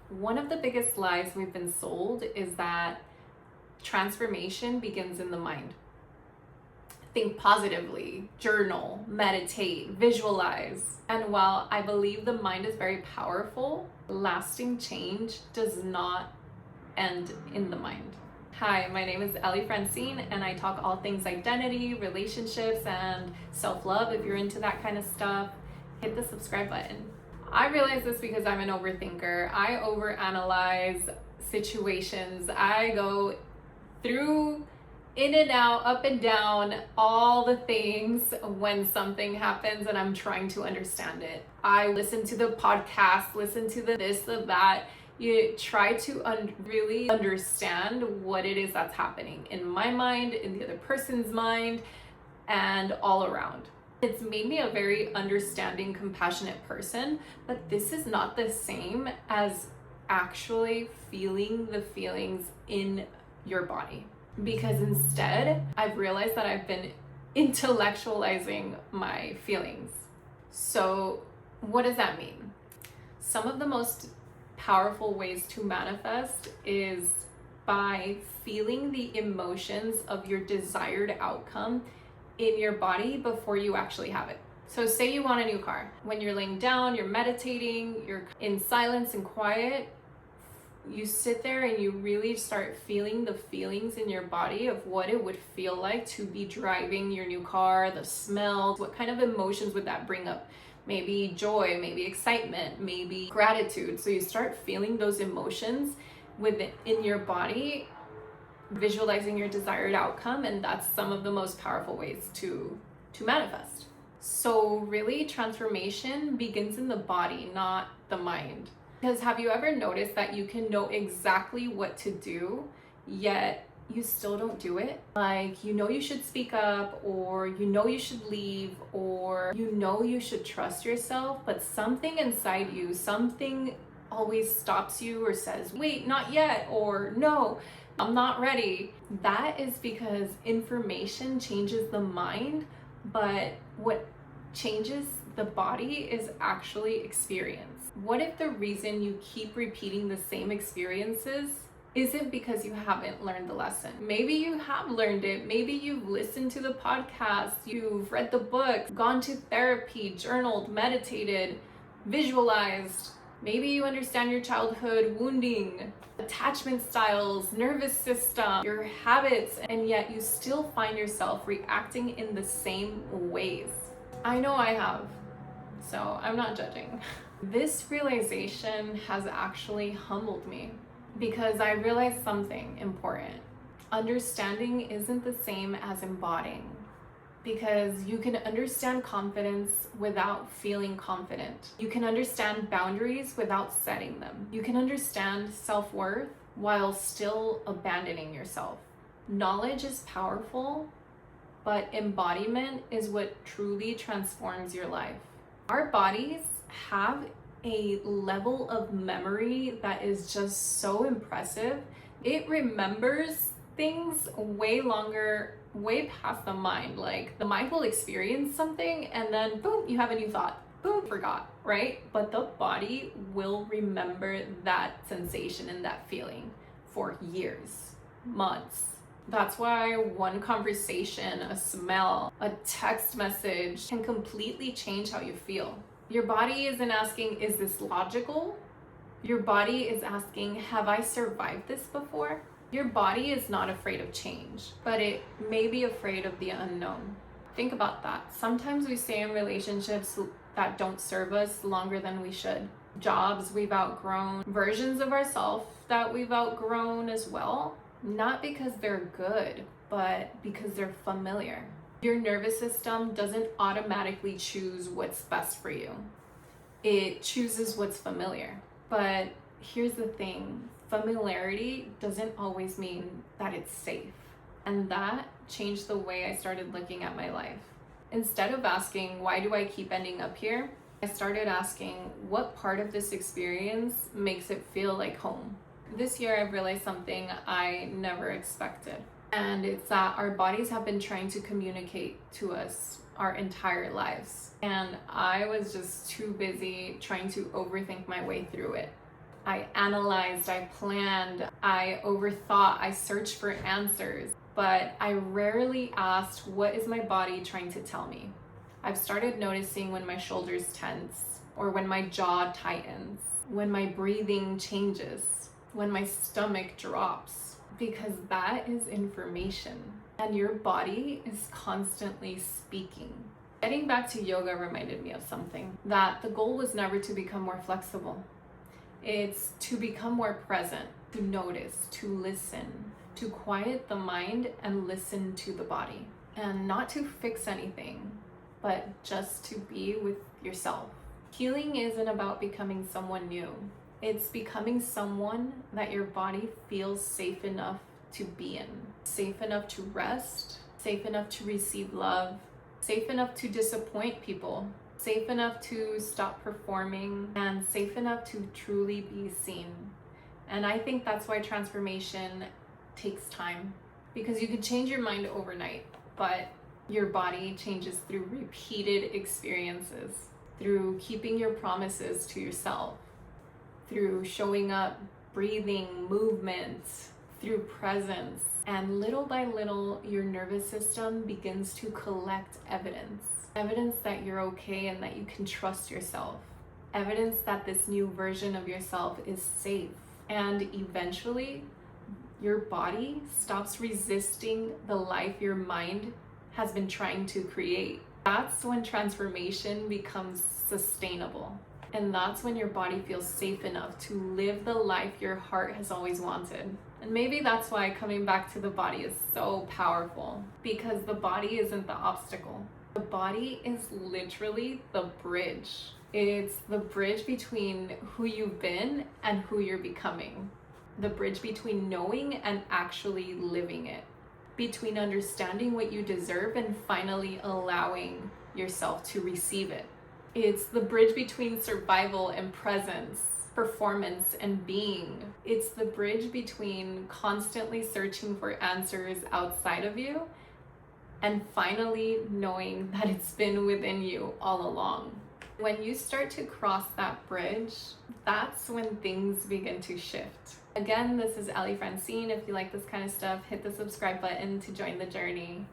One of the biggest lies we've been sold is that transformation begins in the mind. Think positively, journal, meditate, visualize. And while I believe the mind is very powerful, lasting change does not end in the mind. Hi, my name is Ellie Francine, and I talk all things identity, relationships, and self-love. If you're into that kind of stuff, hit the subscribe button. I realize this because I'm an overthinker. I overanalyze situations. I go through, in and out, up and down, all the things when something happens and I'm trying to understand it. I listen to the podcast, listen to the this, the that. You try to really understand what it is that's happening in my mind, in the other person's mind, and all around. It's made me a very understanding, compassionate person, but this is not the same as actually feeling the feelings in your body. Because instead, I've realized that I've been intellectualizing my feelings. So what does that mean? Some of the most powerful ways to manifest is by feeling the emotions of your desired outcome in your body before you actually have it. So say you want a new car. When you're laying down, you're meditating, you're in silence and quiet, you sit there and you really start feeling the feelings in your body of what it would feel like to be driving your new car, the smell, what kind of emotions would that bring up? Maybe joy, maybe excitement, maybe gratitude. So you start feeling those emotions in your body, visualizing your desired outcome, and that's some of the most powerful ways to manifest. So really, transformation begins in the body, not the mind. Because have you ever noticed that you can know exactly what to do, yet you still don't do it? Like, you know you should speak up, or you know you should leave, or you know you should trust yourself, but something inside you, something always stops you or says, wait, not yet, or no, I'm not ready. That is because information changes the mind, but what changes the body is actually experience. What if the reason you keep repeating the same experiences isn't because you haven't learned the lesson? Maybe you have learned it. Maybe you've listened to the podcast, you've read the book, gone to therapy, journaled, meditated, visualized. Maybe you understand your childhood wounding, attachment styles, nervous system, your habits, and yet you still find yourself reacting in the same ways. I know I have, so I'm not judging. This realization has actually humbled me because I realized something important. Understanding isn't the same as embodying, because you can understand confidence without feeling confident. You can understand boundaries without setting them. You can understand self-worth while still abandoning yourself. Knowledge is powerful, but embodiment is what truly transforms your life. Our bodies have a level of memory that is just so impressive. It remembers things way longer, way past the mind. Like, the mind will experience something and then boom, you have a new thought. Boom, forgot, right? But the body will remember that sensation and that feeling for years, months. That's why one conversation, a smell, a text message can completely change how you feel. Your body isn't asking, is this logical? Your body is asking, have I survived this before? Your body is not afraid of change, but it may be afraid of the unknown. Think about that. Sometimes we stay in relationships that don't serve us longer than we should. Jobs we've outgrown, versions of ourselves that we've outgrown as well. Not because they're good, but because they're familiar. Your nervous system doesn't automatically choose what's best for you. It chooses what's familiar. But here's the thing, familiarity doesn't always mean that it's safe. And that changed the way I started looking at my life. Instead of asking, why do I keep ending up here? I started asking, what part of this experience makes it feel like home? This year I've realized something I never expected. And it's that our bodies have been trying to communicate to us our entire lives. And I was just too busy trying to overthink my way through it. I analyzed, I planned, I overthought, I searched for answers, but I rarely asked, what is my body trying to tell me? I've started noticing when my shoulders tense, or when my jaw tightens, when my breathing changes, when my stomach drops, because that is information, and your body is constantly speaking. Getting back to yoga reminded me of something, that the goal was never to become more flexible. It's to become more present, to notice, to listen, to quiet the mind and listen to the body. And not to fix anything, but just to be with yourself. Healing isn't about becoming someone new. It's becoming someone that your body feels safe enough to be in. Safe enough to rest, safe enough to receive love, safe enough to disappoint people, safe enough to stop performing, and safe enough to truly be seen. And I think that's why transformation takes time, because you can change your mind overnight, but your body changes through repeated experiences, through keeping your promises to yourself, through showing up, breathing, movement, through presence. And little by little, your nervous system begins to collect evidence. Evidence that you're okay and that you can trust yourself. Evidence that this new version of yourself is safe. And eventually, your body stops resisting the life your mind has been trying to create. That's when transformation becomes sustainable. And that's when your body feels safe enough to live the life your heart has always wanted. And maybe that's why coming back to the body is so powerful, because the body isn't the obstacle. The body is literally the bridge. It's the bridge between who you've been and who you're becoming. The bridge between knowing and actually living it. Between understanding what you deserve and finally allowing yourself to receive it. It's the bridge between survival and presence, performance and being. It's the bridge between constantly searching for answers outside of you and finally knowing that it's been within you all along. When you start to cross that bridge, that's when things begin to shift. Again, this is Ali Francine. If you like this kind of stuff, hit the subscribe button to join the journey.